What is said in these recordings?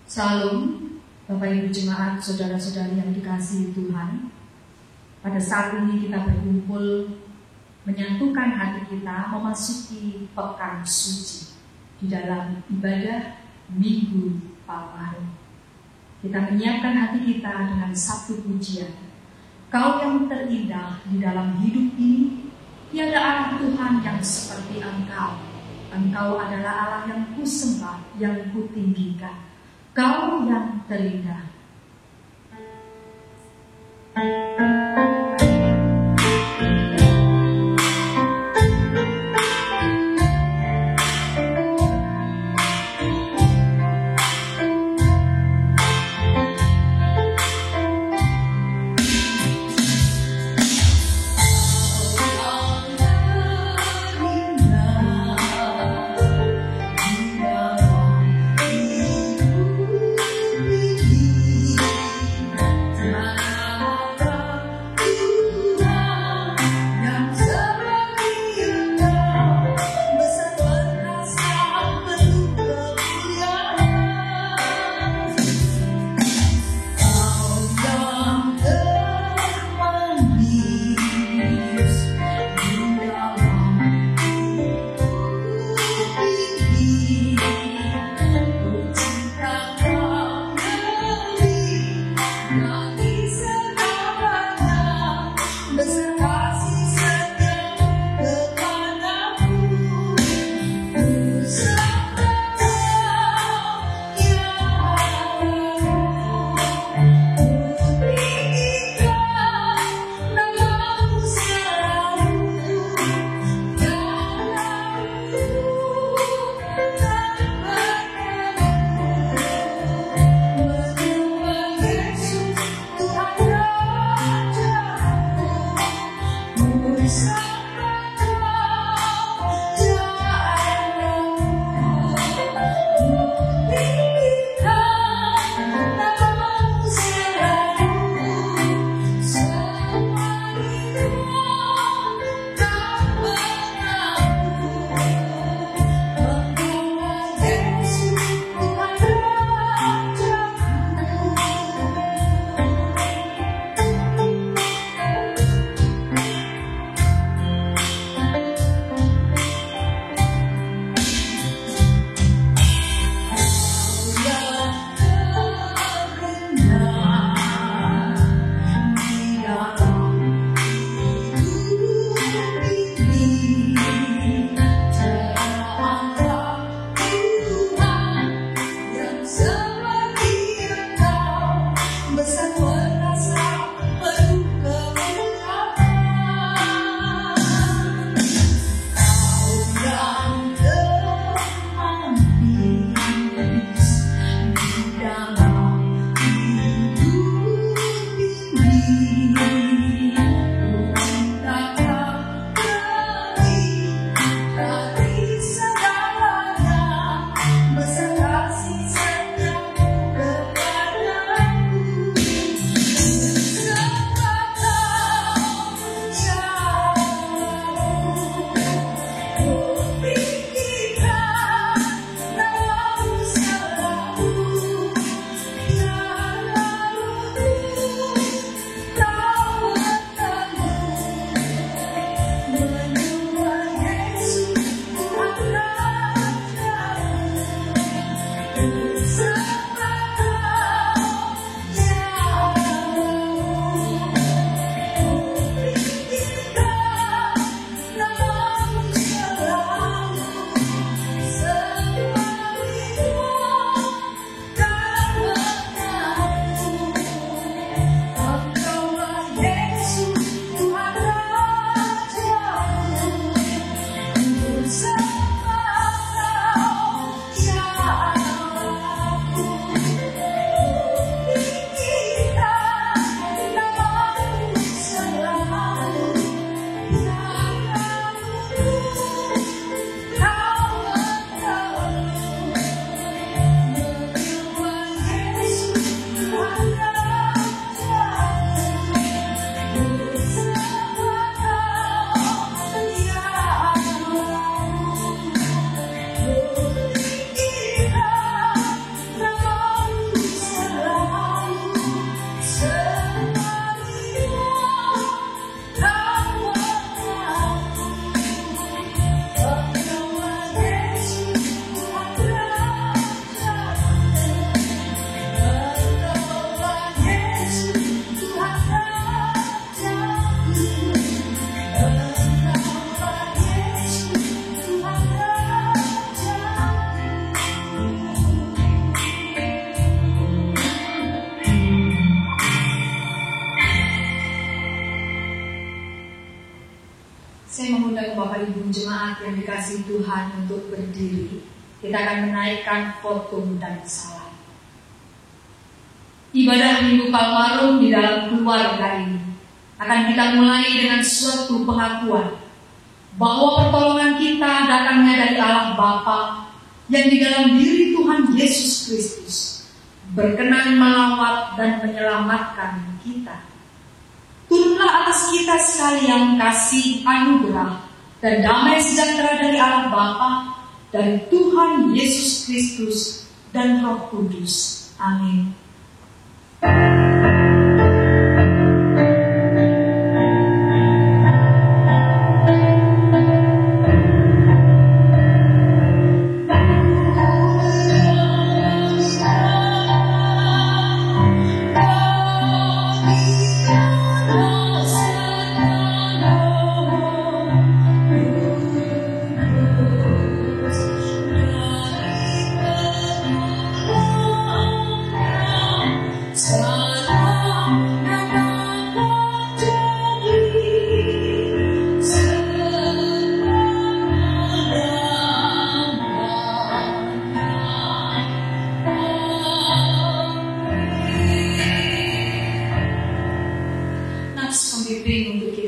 Salam, Bapak Ibu Jemaat, saudara-saudari yang dikasihi Tuhan. Pada saat ini kita berkumpul menyatukan hati kita memasuki pekan suci di dalam ibadah Minggu Palmarum. Kita menyiapkan hati kita dengan satu pujian. Kau yang terindah di dalam hidup ini, tiada Allah Tuhan yang seperti Engkau. Engkau adalah Allah yang kusembah, yang kutinggikan. Kau yang terindah. mengundang Bapak Ibu jemaat yang dikasihi Tuhan untuk berdiri. Kita akan menaikkan foto dan salam. Ibadah Minggu Palmarum di dalam keluarga ini akan kita mulai dengan suatu pengakuan bahwa pertolongan kita datangnya dari Allah Bapa yang di dalam diri Tuhan Yesus Kristus berkenan melawat dan menyelamatkan kita. Turunlah atas kita sekalian kasih, anugerah, dan damai sejahtera dari Allah Bapa, dari Tuhan Yesus Kristus, dan Roh Kudus. Amin.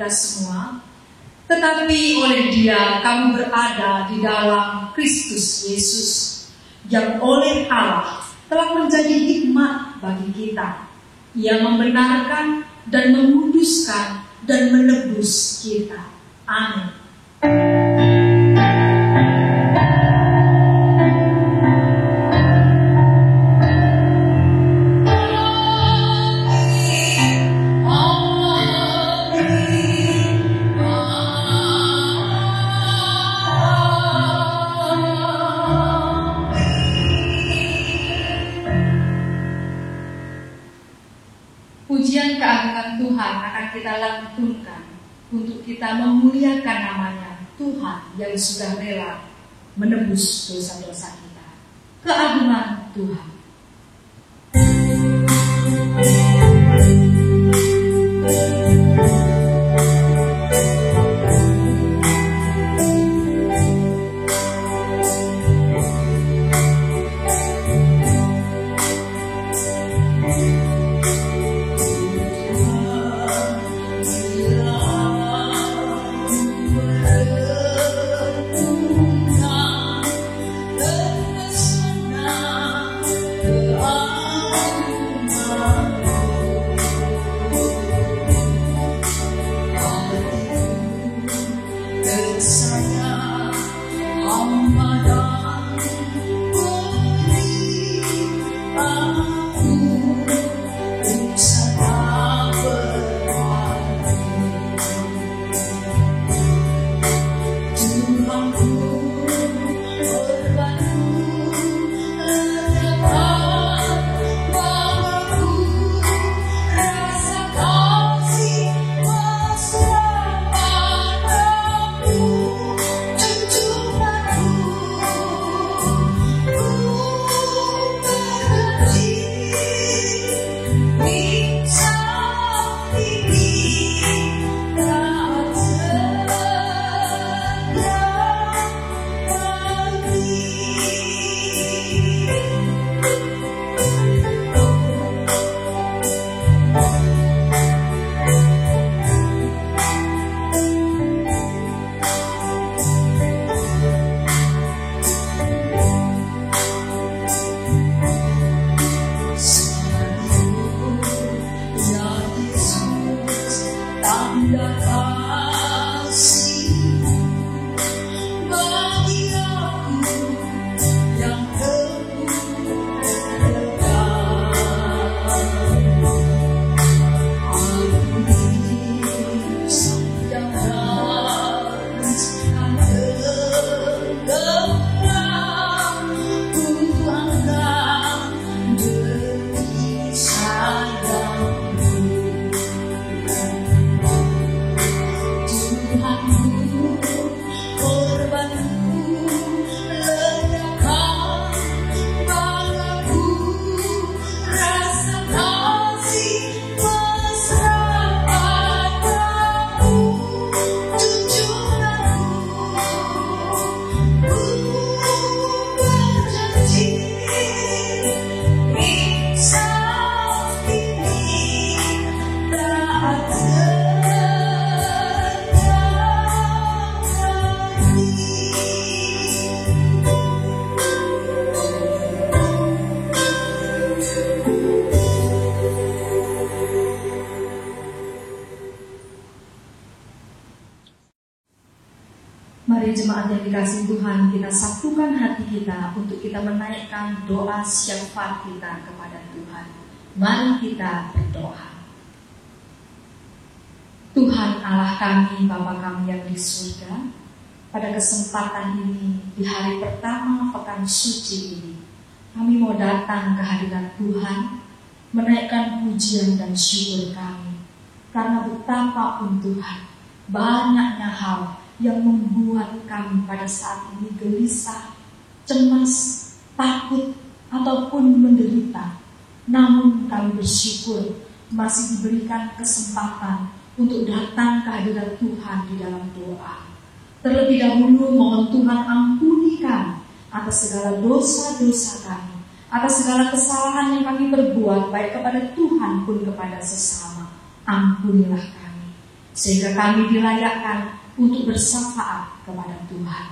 Semua, tetapi oleh Dia kamu berada di dalam Kristus Yesus, yang oleh Allah telah menjadi hikmat bagi kita. Ia membenarkan dan menguduskan dan menebus kita. Amin. Pujian keagungan Tuhan akan kita lantunkan untuk kita memuliakan namanya, Tuhan yang sudah rela menebus dosa-dosa kita. Keagungan Tuhan. Mari jemaat yang dikasihi Tuhan, kita satukan hati kita untuk kita menaikkan doa syafaat kita kepada Tuhan. Mari kita berdoa. Tuhan Allah kami, Bapa kami yang di surga, pada kesempatan ini, di hari pertama pekan suci ini, kami mau datang ke hadirat Tuhan, menaikkan pujian dan syukur kami. Karena betapapun Tuhan, banyaknya hal yang membuat kami pada saat ini gelisah, cemas, takut, ataupun menderita. Namun kami bersyukur masih diberikan kesempatan untuk datang ke hadirat Tuhan di dalam doa. Terlebih dahulu mohon Tuhan ampuni kami atas segala dosa-dosa kami, atas segala kesalahan yang kami perbuat, baik kepada Tuhan pun kepada sesama. Ampunilah kami, sehingga kami dilayakkan untuk bersyafaat kepada Tuhan.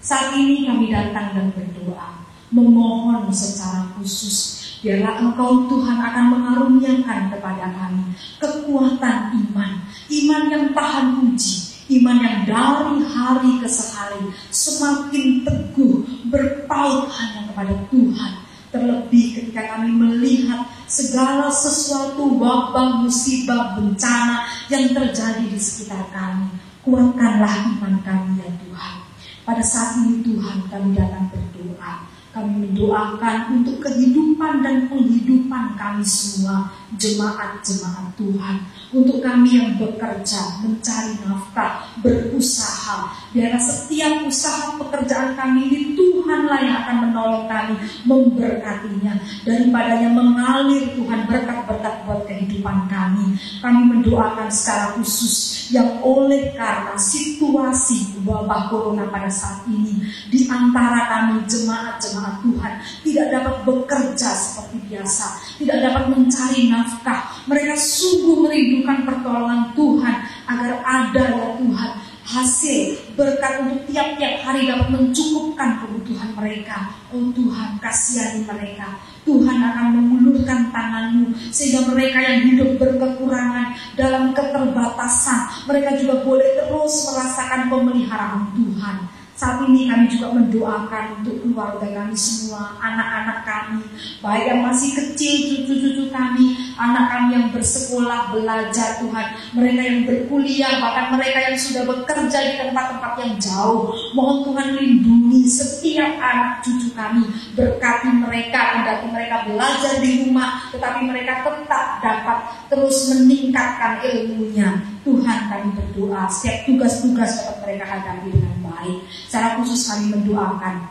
Saat ini kami datang dan berdoa, memohon secara khusus, biarlah Engkau Tuhan akan mengaruniakan kepada kami kekuatan iman yang tahan uji, iman yang dari hari ke hari semakin teguh berpaut hanya kepada Tuhan. Terlebih ketika kami melihat segala sesuatu wabah, musibah, bencana yang terjadi di sekitar kami. Kuatkanlah iman kami ya Tuhan. Pada saat ini Tuhan kami datang berdoa. Kami mendoakan untuk kehidupan dan penghidupan kami semua, jemaat-jemaat Tuhan. Untuk kami yang bekerja, mencari nafkah, berusaha. Biarlah setiap usaha pekerjaan kami ini Tuhanlah yang akan menolong kami, memberkatinya. Daripadanya mengalir Tuhan berkat-berkat buat kehidupan kami. Kami mendoakan secara khusus yang oleh karena situasi wabah corona pada saat ini, di antara kami jemaat-jemaat Tuhan tidak dapat bekerja seperti biasa, tidak dapat mencari nafkah. Mereka sungguh merindukan pertolongan Tuhan agar ada ya Tuhan hasil berkat untuk tiap-tiap hari dapat mencukupkan kebutuhan mereka. Oh Tuhan, kasihani mereka. Tuhan akan mengulurkan tangan-Mu sehingga mereka yang hidup berkekurangan dalam keterbatasan, mereka juga boleh terus merasakan pemeliharaan Tuhan. Saat ini kami juga mendoakan untuk keluarga kami semua, anak-anak kami, baik yang masih kecil, cucu-cucu kami, anak kami yang bersekolah, belajar Tuhan, mereka yang berkuliah, bahkan mereka yang sudah bekerja di tempat-tempat yang jauh. Mohon Tuhan lindungi setiap anak cucu kami, berkati mereka, kendati mereka belajar di rumah, tetapi mereka tetap dapat terus meningkatkan ilmunya. Tuhan kami berdoa, setiap tugas-tugas dapat mereka hadapi dengan baik. Secara khusus kami mendoakan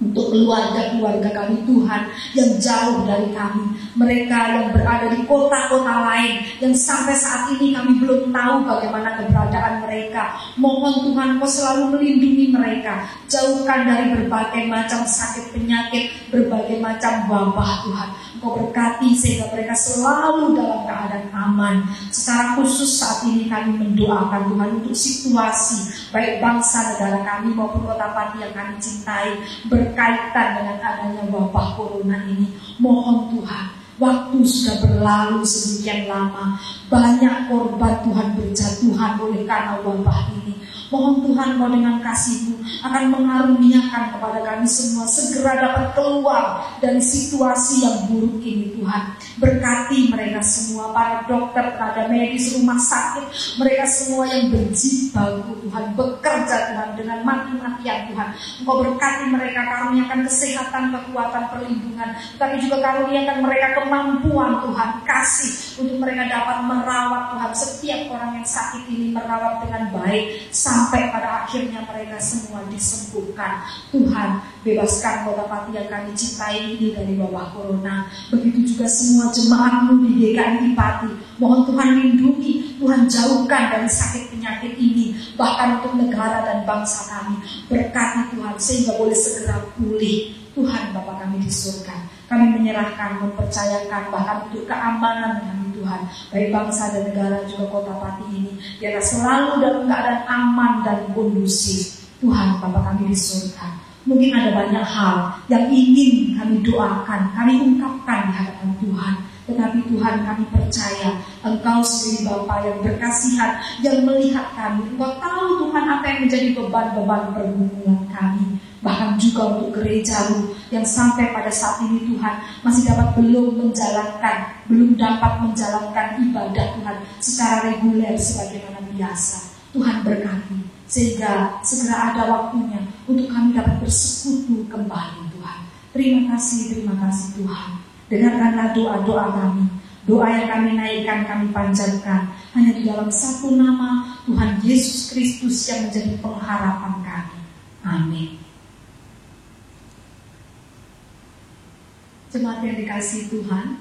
untuk keluarga-keluarga kami Tuhan yang jauh dari kami, mereka yang berada di kota-kota lain yang sampai saat ini kami belum tahu bagaimana keberadaan mereka. Mohon Tuhan Kau selalu melindungi mereka, jauhkan dari berbagai macam sakit penyakit, berbagai macam wabah Tuhan. Kau berkati sehingga mereka selalu dalam keadaan aman. Secara khusus saat ini kami mendoakan Tuhan untuk situasi baik bangsa negara kami maupun Kota Pati yang kami cintai berkaitan dengan adanya wabah corona ini. Mohon Tuhan, waktu sudah berlalu sedemikian lama, banyak korban Tuhan berjatuhan oleh karena wabah ini. Mohon Tuhan Kau dengan kasih-Mu akan mengaruniakan kepada kami semua segera dapat keluar dari situasi yang buruk ini Tuhan. Berkati mereka semua, para dokter, tenaga medis, rumah sakit, mereka semua yang berjibaku Tuhan, bekerja Tuhan dengan mati-matian Tuhan. Engkau berkati mereka, karuniakan kesehatan, kekuatan, perlindungan, tapi juga karuniakan mereka kemampuan Tuhan, kasih untuk mereka dapat merawat Tuhan setiap orang yang sakit ini, merawat dengan baik sampai pada akhirnya mereka semua disembuhkan. Tuhan, bebaskan Kota Pati yang kami cintai ini dari wabah corona. Begitu juga semua jemaat-Mu di GKI Pati. Mohon Tuhan lindungi, Tuhan jauhkan dari sakit penyakit ini, bahkan untuk negara dan bangsa kami. Berkati Tuhan sehingga boleh segera pulih. Tuhan Bapa kami di surga, kami menyerahkan, mempercayakan bahkan untuk keamanan kami Tuhan, baik bangsa dan negara juga Kota Pati ini, biarlah selalu dalam keadaan aman dan kondusif. Tuhan Bapa kami di surga, mungkin ada banyak hal yang ingin kami doakan, kami ungkapkan di hadapan Tuhan. Tetapi Tuhan, kami percaya Engkau sendiri Bapa yang berkasihan, yang melihat kami. Engkau tahu Tuhan apa yang menjadi beban-beban pergumulan kami. Bahkan juga untuk gereja-Mu yang sampai pada saat ini Tuhan masih belum dapat menjalankan ibadah Tuhan secara reguler sebagaimana biasa. Tuhan berkati sehingga segera ada waktunya untuk kami dapat bersekutu kembali Tuhan. Terima kasih Tuhan. Dengarkanlah doa-doa kami. Doa yang kami naikkan, kami panjatkan hanya di dalam satu nama, Tuhan Yesus Kristus yang menjadi pengharapan kami. Amin. Jemaat yang dikasihi Tuhan,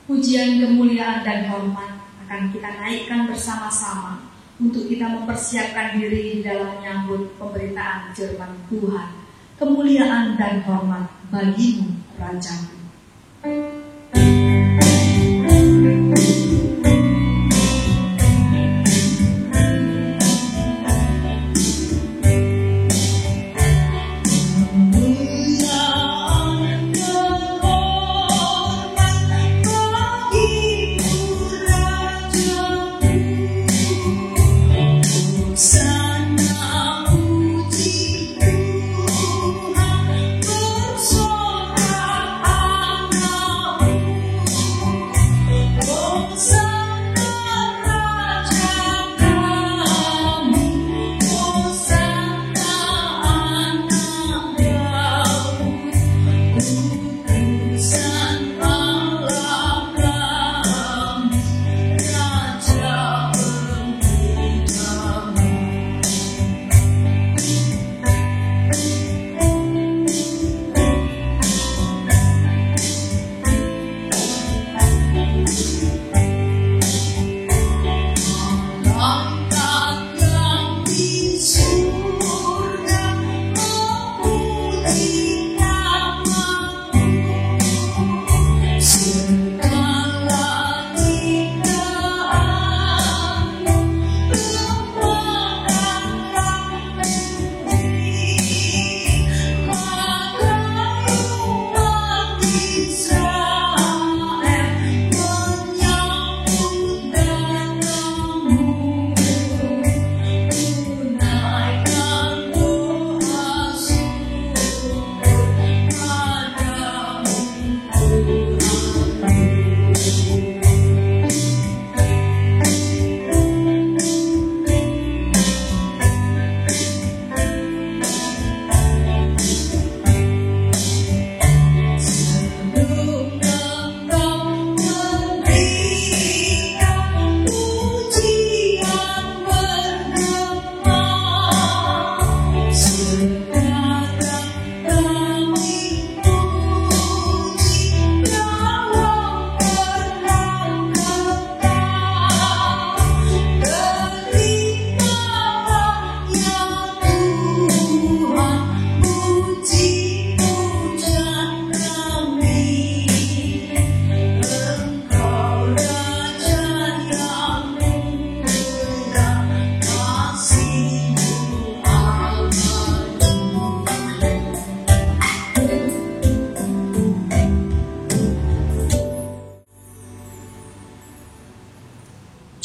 pujian, kemuliaan, dan hormat akan kita naikkan bersama-sama untuk kita mempersiapkan diri di dalam menyambut pemberitaan firman Tuhan. Kemuliaan dan hormat bagimu, Rajaku.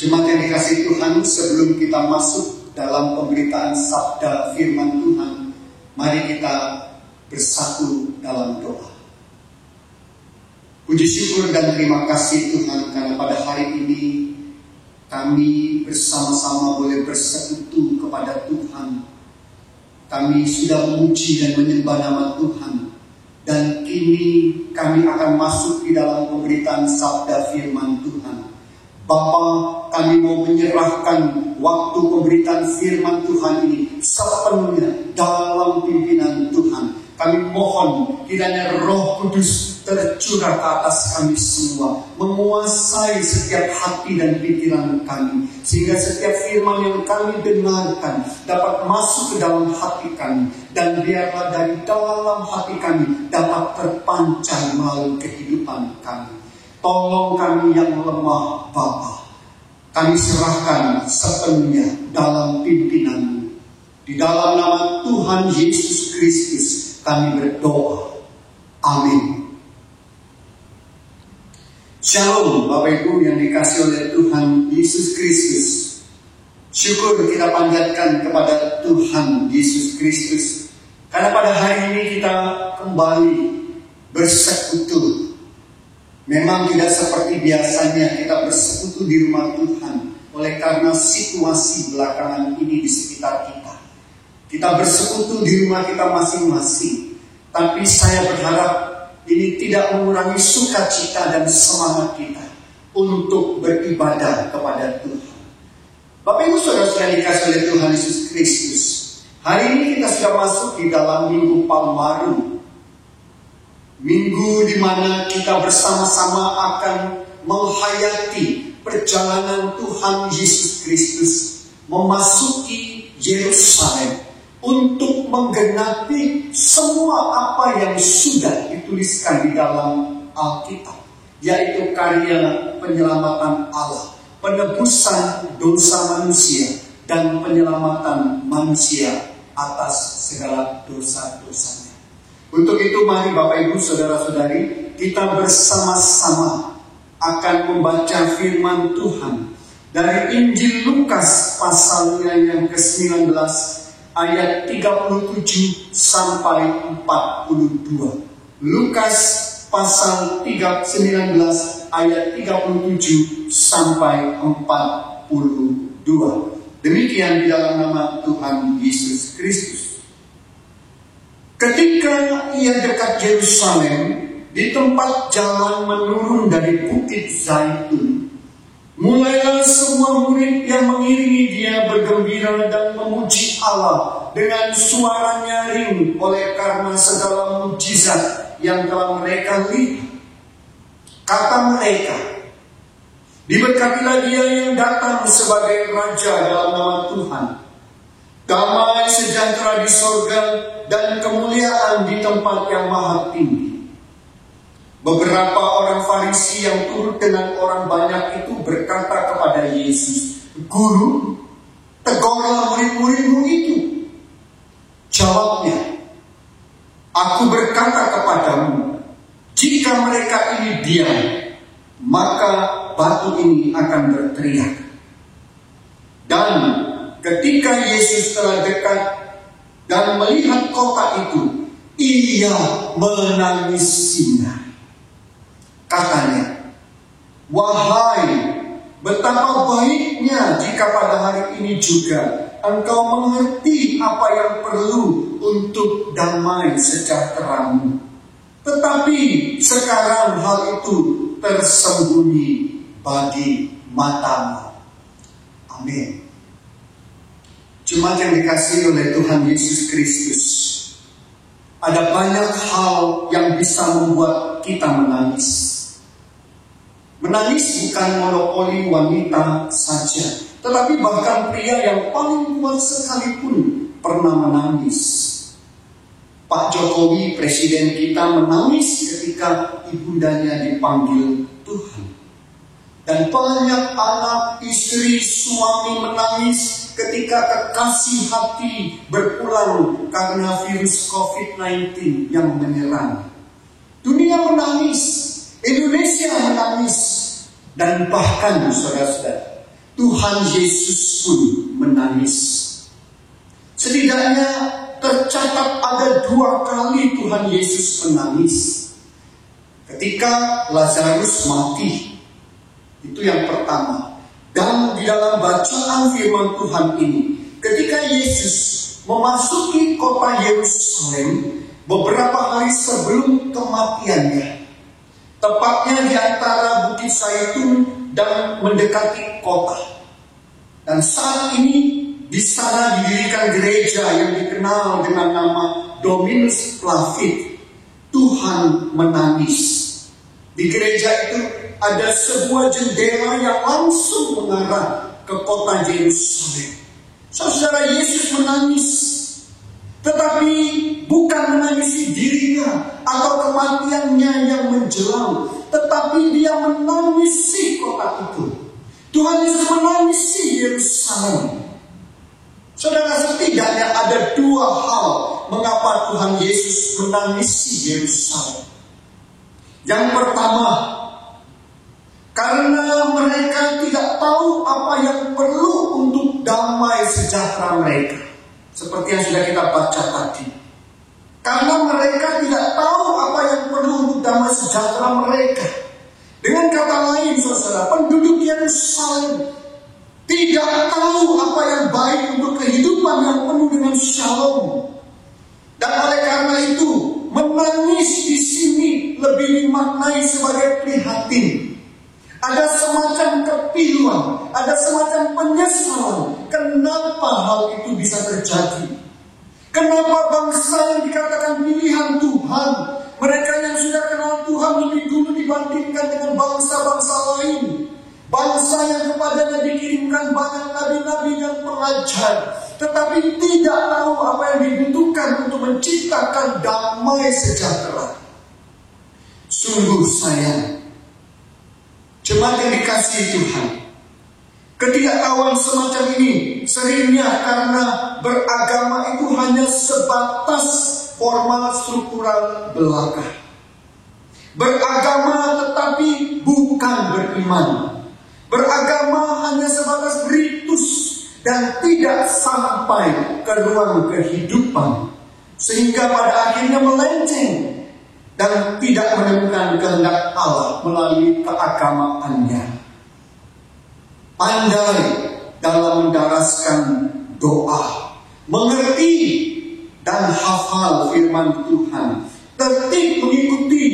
Jemaat yang dikasihi Tuhan, sebelum kita masuk dalam pemberitaan sabda firman Tuhan, mari kita bersatu dalam doa. Puji syukur dan terima kasih Tuhan karena pada hari ini kami bersama-sama boleh bersekutu kepada Tuhan. Kami sudah memuji dan menyembah nama Tuhan, dan kini kami akan masuk di dalam pemberitaan sabda firman Tuhan. Bapa, kami mau menyerahkan waktu pemberitaan firman Tuhan ini sepenuhnya dalam pimpinan Tuhan. Kami mohon kiranya Roh Kudus tercurah ke atas kami semua, menguasai setiap hati dan pikiran kami, sehingga setiap firman yang kami dengarkan dapat masuk ke dalam hati kami, dan biarlah dari dalam hati kami dapat terpancar melalui kehidupan kami. Tolong kami yang lemah, Bapa. Kami serahkan sepenuhnya dalam pimpinan-Mu. Di dalam nama Tuhan Yesus Kristus kami berdoa. Amin. Shalom Bapak Ibu yang dikasih oleh Tuhan Yesus Kristus. Syukur kita panjatkan kepada Tuhan Yesus Kristus, karena pada hari ini kita kembali bersekutu. Memang tidak seperti biasanya kita bersekutu di rumah Tuhan, oleh karena situasi belakangan ini di sekitar kita. Kita bersekutu di rumah kita masing-masing. Tapi saya berharap ini tidak mengurangi sukacita dan semangat kita untuk beribadah kepada Tuhan. Bapak Ibu Saudara sekalian dikasih oleh Tuhan Yesus Kristus, hari ini kita sudah masuk di dalam Minggu Palmarum. Minggu di mana kita bersama-sama akan menghayati perjalanan Tuhan Yesus Kristus memasuki Yerusalem untuk menggenapi semua apa yang sudah dituliskan di dalam Alkitab, yaitu karya penyelamatan Allah, penebusan dosa manusia, dan penyelamatan manusia atas segala dosa-dosanya. Untuk itu mari Bapak Ibu Saudara-saudari, kita bersama-sama akan membaca firman Tuhan dari Injil Lukas pasalnya yang ke-19 ayat 37 sampai 42. Lukas pasal 19 ayat 37 sampai 42. Demikian di dalam nama Tuhan Yesus Kristus. Ketika ia dekat Yerusalem, di tempat jalan menurun dari Bukit Zaitun, mulailah semua murid yang mengiringi dia bergembira dan memuji Allah dengan suara nyaring oleh karena segala mujizat yang telah mereka lihat. Kata mereka, diberkatilah dia yang datang sebagai Raja dalam nama Tuhan. Damai sejahtera di sorga dan kemuliaan di tempat yang maha tinggi. Beberapa orang Farisi yang turut dengan orang banyak itu berkata kepada Yesus, "Guru, tegurlah murid-muridmu itu." Jawabnya, "Aku berkata kepadamu, jika mereka ini diam, maka batu ini akan berteriak." Dan ketika Yesus telah dekat dan melihat kota itu, ia menangisinya. Katanya, "Wahai, betapa baiknya jika pada hari ini juga engkau mengerti apa yang perlu untuk damai sejahteramu. Tetapi sekarang hal itu tersembunyi bagi matamu." Amin. Jemaat yang dikasihi oleh Tuhan Yesus Kristus, ada banyak hal yang bisa membuat kita menangis. Menangis bukan monopoli wanita saja, tetapi bahkan pria yang paling kuat sekalipun pernah menangis. Pak Jokowi, presiden kita, menangis ketika ibundanya dipanggil Tuhan. Dan banyak anak, istri, suami menangis ketika kekasih hati berpulang karena virus COVID-19 yang menyerang. Dunia menangis, Indonesia menangis, dan bahkan saudara-saudara, Tuhan Yesus pun menangis. Setidaknya tercatat ada 2 kali Tuhan Yesus menangis. Ketika Lazarus mati, itu yang pertama. Dan di dalam bacaan firman Tuhan ini, ketika Yesus memasuki kota Yerusalem beberapa hari sebelum kematiannya, tepatnya di antara Bukit Zaitun dan mendekati kota. Dan saat ini di sana didirikan gereja yang dikenal dengan nama Dominus Flavit. Tuhan menangis. Di gereja itu ada sebuah jendela yang langsung mengarah ke kota Yerusalem. Saudara, Yesus menangis. Tetapi bukan menangisi dirinya atau kematiannya yang menjelang, tetapi dia menangisi kota itu. Tuhan Yesus menangisi Yerusalem. Saudara, setidaknya ada 2 hal mengapa Tuhan Yesus menangisi Yerusalem. Yang pertama, Karena mereka tidak tahu apa yang perlu untuk damai sejahtera mereka. Seperti yang sudah kita baca tadi. Karena mereka tidak tahu apa yang perlu untuk damai sejahtera mereka. Dengan kata lain, saudara, penduduk Yerusalem tidak tahu apa yang baik untuk kehidupan yang penuh dengan shalom. Dan oleh karena itu, menangis di sini lebih dimaknai sebagai prihatin. Ada semacam kepiluan, ada semacam penyesalan. Kenapa hal itu bisa terjadi? Kenapa bangsa yang dikatakan pilihan Tuhan, mereka yang sudah kenal Tuhan lebih dulu dibandingkan dengan bangsa-bangsa lain, bangsa yang kepadanya dikirimkan banyak nabi-nabi dan pengajar, tetapi tidak tahu apa yang dibutuhkan untuk menciptakan damai sejahtera. Sungguh sayang, jemaat yang dikasihi Tuhan, ketidaktahuan semacam ini seringnya karena beragama itu hanya sebatas formal struktural belaka. Beragama tetapi bukan beriman. Beragama hanya sebatas ritus dan tidak sampai ke ruang kehidupan, sehingga pada akhirnya melenceng dan tidak menemukan kehendak Allah melalui keagamaannya. Pandai dalam mendaraskan doa, mengerti dan hafal firman Tuhan, tertib mengikuti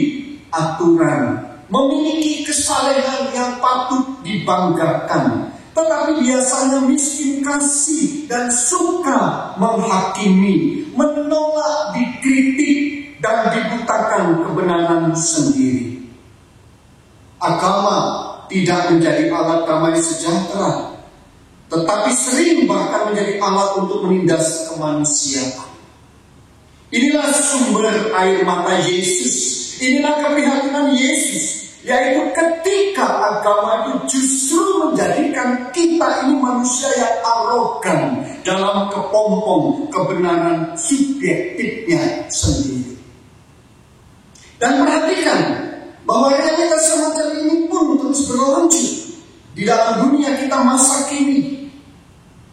aturan, memiliki kesalehan yang patut dibanggakan, tetapi biasanya miskin kasih dan suka menghakimi, menolak dikritik dan dibutakan kebenaran sendiri. Agama tidak menjadi alat damai sejahtera, tetapi sering bahkan menjadi alat untuk menindas kemanusiaan. Inilah sumber air mata Yesus. Inilah keprihatinan Yesus, yaitu ketika agama itu justru menjadikan kita ini manusia yang arogan dalam kepompong kebenaran subjektifnya sendiri. Dan perhatikan bahwa realitas semacam ini pun terus berlanjut di dalam dunia kita masa kini.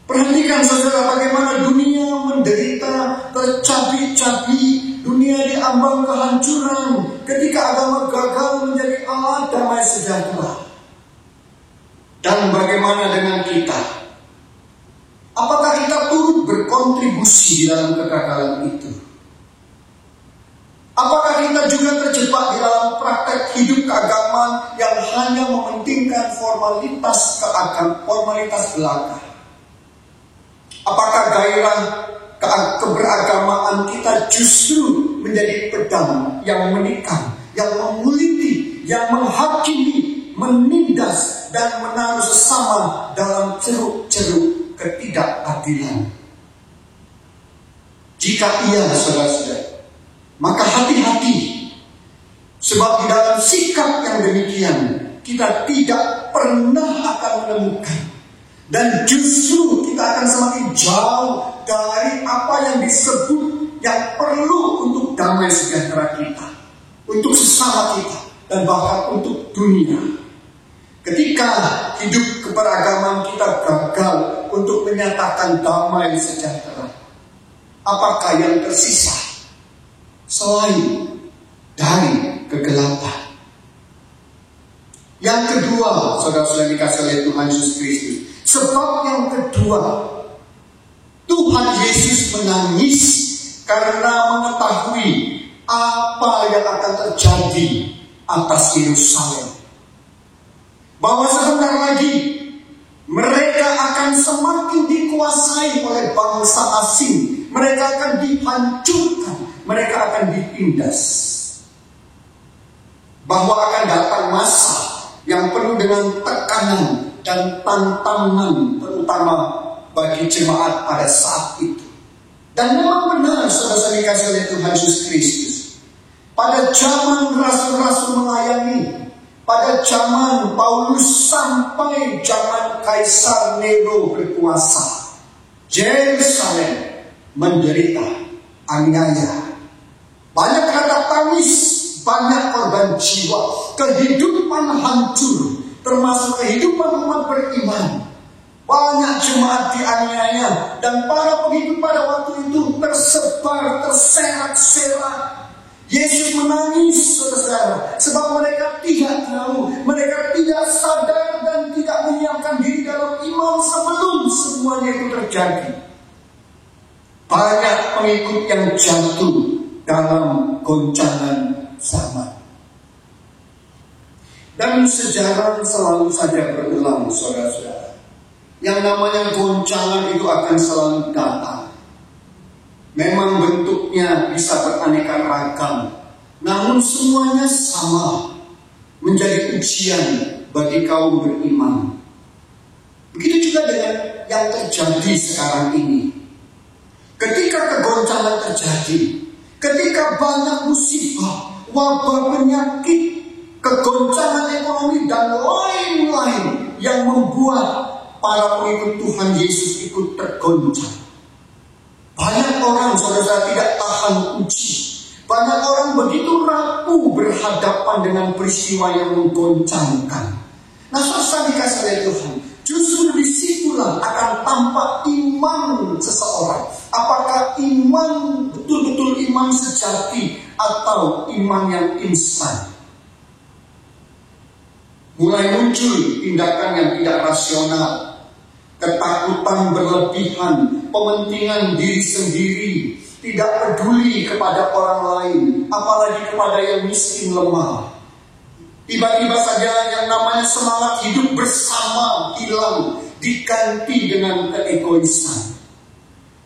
Perhatikan saudara, bagaimana dunia menderita, tercabik-cabik, dunia diambang kehancuran ketika agama gagal menjadi alat damai sejahtera. Dan bagaimana dengan kita? Apakah kita turut berkontribusi dalam kegagalan itu? Apakah kita juga terjebak di dalam praktek hidup keagamaan yang hanya mementingkan formalitas belaka? Apakah gairah keberagamaan kita justru menjadi pedang yang menikam, yang menguliti, yang menghakimi, menindas dan menaruh sesama dalam ceruk-ceruk ketidakadilan? Jika iya, saudara-saudara, maka hati-hati, sebab di dalam sikap yang demikian kita tidak pernah akan menemukan, dan justru kita akan semakin jauh dari apa yang disebut yang perlu untuk damai sejahtera kita, untuk sesama kita, dan bahkan untuk dunia. Ketika hidup keberagaman kita gagal untuk menyatakan damai sejahtera, apakah yang tersisa selain dari kegelapan? Yang kedua, saudara-saudara dikasih oleh Tuhan Yesus Kristus, sebab yang kedua, Tuhan Yesus menangis karena mengetahui apa yang akan terjadi atas Yerusalem. Bahwa sebentar lagi mereka akan semakin dikuasai oleh bangsa asing. Mereka akan dihancurkan, mereka akan ditindas. Bahwa akan datang masa yang penuh dengan tekanan dan tantangan, terutama bagi jemaat pada saat itu. Dan memang benar, saudara-saudara dikasih oleh Tuhan Yesus Kristus, pada zaman rasul-rasul melayani, pada zaman Paulus sampai zaman Kaisar Nero berkuasa, Yerusalem menderita aniaya. Banyak kata tangis, banyak korban jiwa, kehidupan hancur, termasuk kehidupan umat beriman. Banyak jemaat dianiaya dan para pengikut pada waktu itu tersebar, terserak-serak. Yesus menangis, saudara, sebab mereka tidak tahu, mereka tidak sadar dan tidak menyiapkan diri dalam iman sebelum semuanya itu terjadi. Banyak pengikut yang jatuh dalam goncangan zaman. Dan sejarah selalu saja berulang, saudara-saudara. Yang namanya goncangan itu akan selalu datang. Memang bentuknya bisa beraneka ragam, namun semuanya sama, menjadi ujian bagi kaum beriman. Begitu juga dengan yang terjadi sekarang ini. Ketika kegoncangan terjadi, ketika banyak musibah, wabah, penyakit, kegoncangan ekonomi dan lain-lain yang membuat para pengikut Tuhan Yesus ikut tergoncang. Banyak orang, saudara, tidak tahan uji. Banyak orang begitu rapuh berhadapan dengan peristiwa yang menggoncangkan. Nah, saudara dikasih oleh Tuhan, justru disitulah akan tampak iman seseorang. Apakah iman betul-betul iman sejati atau iman yang instan? Mulai muncul tindakan yang tidak rasional, ketakutan berlebihan, pementingan diri sendiri, tidak peduli kepada orang lain, apalagi kepada yang miskin lemah. Tiba-tiba saja yang namanya semangat hidup bersama hilang, diganti dengan keegoisan.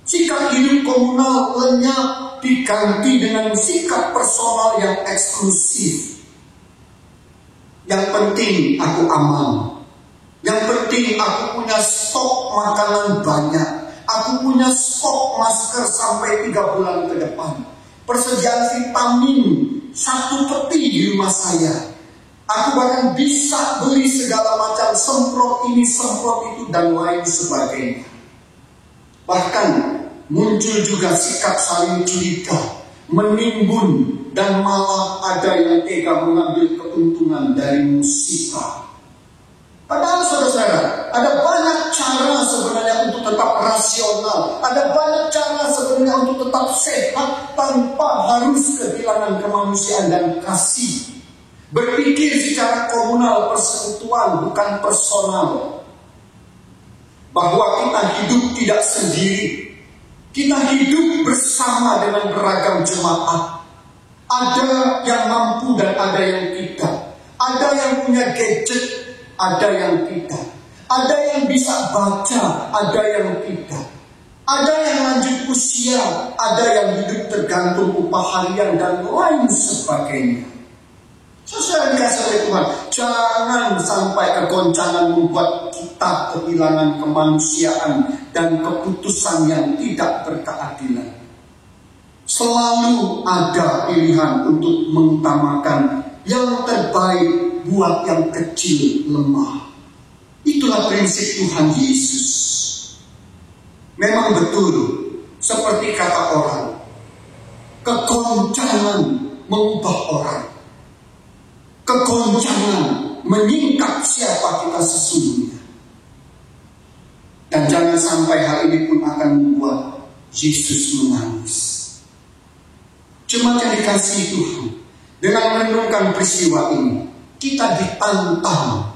Sikap hidup komunal lenyap, diganti dengan sikap personal yang eksklusif. Yang penting aku aman. Yang penting aku punya stok makanan banyak. Aku punya stok masker sampai 3 bulan ke depan. Persediaan vitamin 1 peti di rumah saya. Aku bahkan bisa beli segala macam semprot ini, semprot itu, dan lain sebagainya. Bahkan muncul juga sikap saling curiga, menimbun, dan malah ada yang tega mengambil keuntungan dari musibah. Padahal saudara-saudara, ada banyak cara sebenarnya untuk tetap rasional. Ada banyak cara sebenarnya untuk tetap sehat tanpa harus kehilangan kemanusiaan dan kasih. Berpikir secara komunal, persekutuan, bukan personal. Bahwa kita hidup tidak sendiri. Kita hidup bersama dengan beragam jemaat. Ada yang mampu dan ada yang tidak. Ada yang punya gadget, ada yang tidak. Ada yang bisa baca, ada yang tidak. Ada yang lanjut usia, ada yang hidup tergantung upah harian dan lain sebagainya. Saudara dikasih oleh Tuhan, jangan sampai kegoncangan membuat kita kehilangan kemanusiaan dan keputusan yang tidak berkeadilan. Selalu ada pilihan untuk mengutamakan yang terbaik buat yang kecil lemah. Itulah prinsip Tuhan Yesus. Memang betul, seperti kata orang, kegoncangan mengubah orang. Kegoncangan menyingkap siapa kita sesungguhnya. Dan jangan sampai hal ini pun akan membuat Yesus menangis. Jemaat yang dikasihi Tuhan, dengan merenungkan peristiwa ini, kita ditantang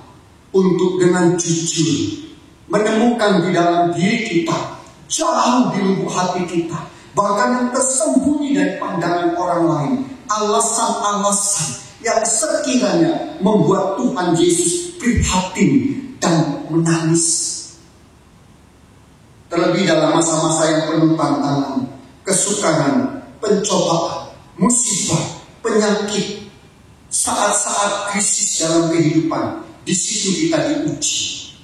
untuk dengan jujur menemukan di dalam diri kita, jauh di lubuk hati kita, bahkan yang tersembunyi dari pandangan orang lain, alasan-alasan yang sekiranya membuat Tuhan Yesus prihatin dan menangis. Terlebih dalam masa-masa yang penuh tantangan, kesukaran, pencobaan, musibah, penyakit, saat-saat krisis dalam kehidupan, di situ kita diuji.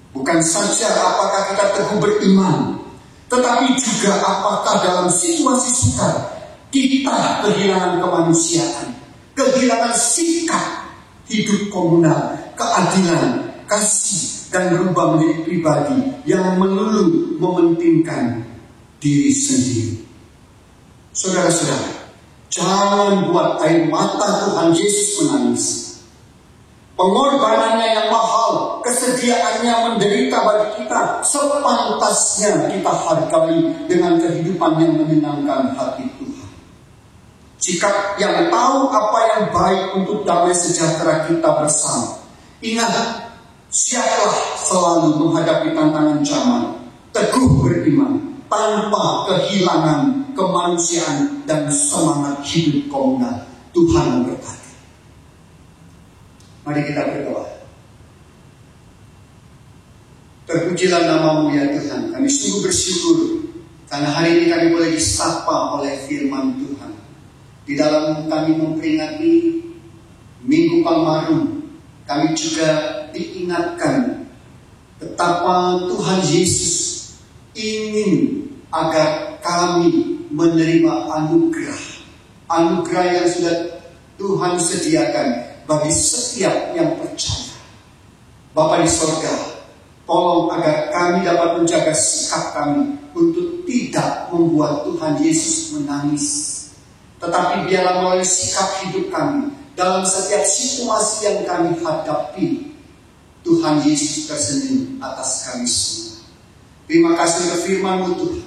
Bukan saja apakah kita teguh beriman, tetapi juga apakah dalam situasi sukar kita kehilangan kemanusiaan, kehilangan sikap hidup komunal, keadilan, kasih, dan berubah menjadi pribadi yang melulu mementingkan diri sendiri. Saudara-saudara, jangan buat air mata Tuhan Yesus menangis. pengorbanannya yang mahal, kesediaannya menderita bagi kita, sepantasnya kita hargai dengan kehidupan yang menyenangkan hati Tuhan. Sikap yang tahu apa yang baik untuk damai sejahtera kita bersama. Ingat, siaplah selalu menghadapi tantangan zaman, teguh beriman, tanpa kehilangan kemanusiaan dan semangat hidup komunal. Tuhan memberkati. Mari kita berdoa. Terpujilah nama-Mu ya Tuhan. Kami sungguh bersyukur karena hari ini kami boleh disapa oleh firman Tuhan. Di dalam kami memperingati Minggu Palmarum, kami juga diingatkan betapa Tuhan Yesus ingin agar kami menerima anugerah yang sudah Tuhan sediakan bagi setiap yang percaya. Bapa di sorga, tolong agar kami dapat menjaga sikap kami untuk tidak membuat Tuhan Yesus menangis. Tetapi biarlah melalui sikap hidup kami, dalam setiap situasi yang kami hadapi, Tuhan Yesus tersenyum atas kami semua. Terima kasih untuk firman-Mu Tuhan.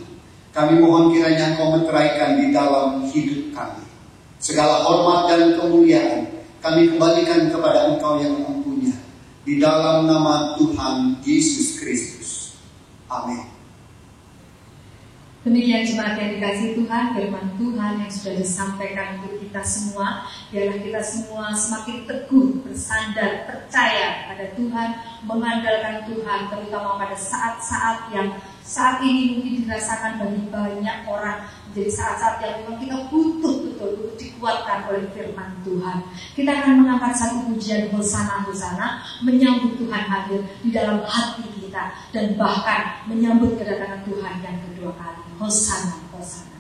Kami mohon kiranya Engkau meteraikan di dalam hidup kami. Segala hormat dan kemuliaan kami kembalikan kepada Engkau yang mempunyai. Di dalam nama Tuhan Yesus Kristus. Amin. Demikian jemaat yang dikasihi Tuhan, firman Tuhan yang sudah disampaikan untuk kita semua. Biarlah kita semua semakin teguh, bersandar, percaya pada Tuhan, mengandalkan Tuhan, terutama pada saat-saat yang saat ini mungkin dirasakan bagi banyak orang, menjadi saat-saat yang memang kita butuh betul untuk dikuatkan oleh firman Tuhan. Kita akan mengangkat satu pujian Hosana, menyambut Tuhan hadir di dalam hati kita, dan bahkan menyambut kedatangan Tuhan yang kedua kali. Hosana, Hosana.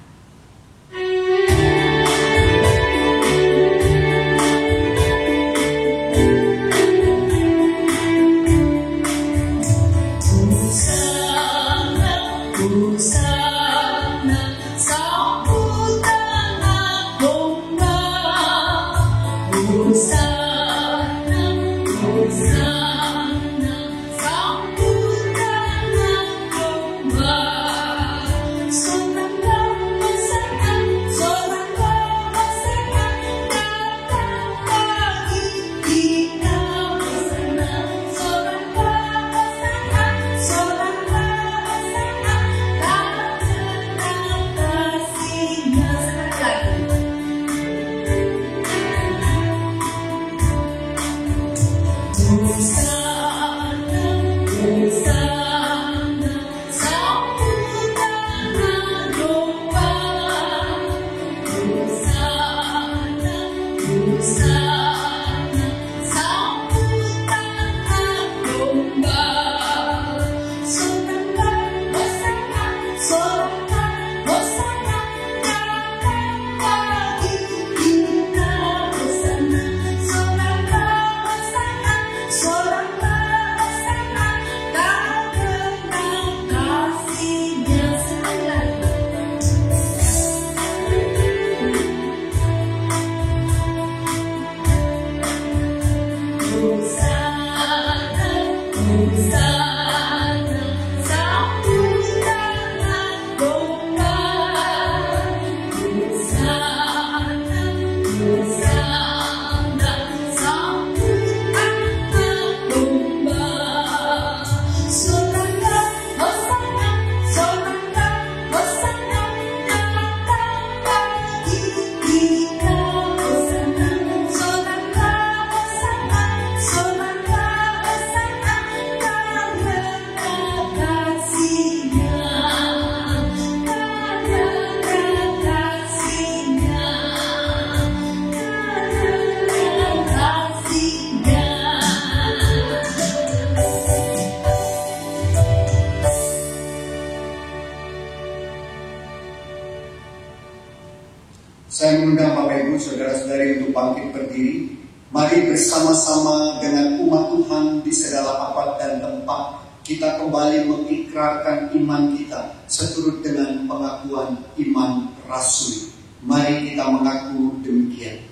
Saya mengundang Bapak Ibu, Saudara-saudari untuk bangkit berdiri. Mari bersama-sama dengan umat Tuhan di segala abad dan tempat kita kembali mengikrarkan iman kita seturut dengan pengakuan iman Rasul. Mari kita mengaku demikian.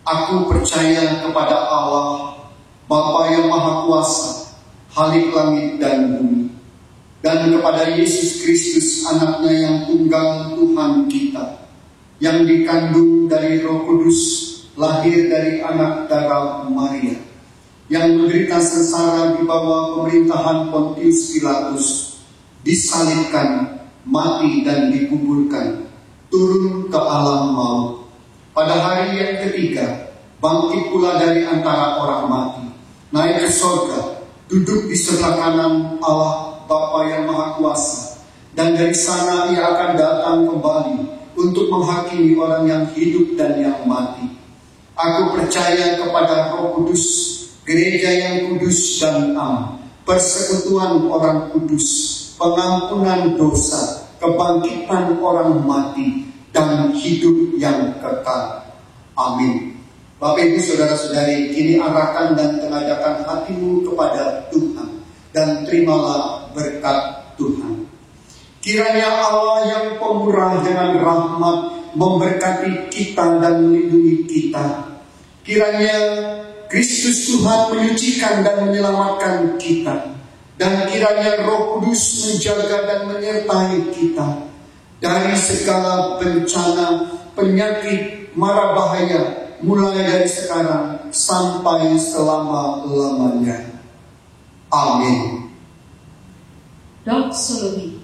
Aku percaya kepada Allah, Bapa yang Maha Kuasa, Khalik langit dan bumi, dan kepada Yesus Kristus, anaknya yang tunggal Tuhan kita, yang dikandung dari Roh Kudus, lahir dari anak darah Maria, yang menderita sengsara di bawah pemerintahan Pontius Pilatus, disalibkan, mati dan dikuburkan, turun ke alam maut. Pada hari yang ketiga, bangkit pula dari antara orang mati, naik ke sorga, duduk di sebelah kanan Allah Bapa yang Maha Kuasa, dan dari sana ia akan datang kembali untuk menghakimi orang yang hidup dan yang mati. Aku percaya kepada Roh Kudus, gereja yang kudus dan am, persekutuan orang kudus, pengampunan dosa, kebangkitan orang mati, dan hidup yang kekal. Amin. Bapak Ibu Saudara-saudari, kini arahkan dan tengadahkan hatimu kepada Tuhan, dan terimalah berkat Tuhan. Kiranya Allah yang pemurah dengan rahmat memberkati kita dan melindungi kita. Kiranya Kristus Tuhan menyucikan dan menyelamatkan kita. Dan kiranya Roh Kudus menjaga dan menyertai kita dari segala bencana, penyakit, mara bahaya, mulai dari sekarang sampai selama-lamanya. Amin. Doxology.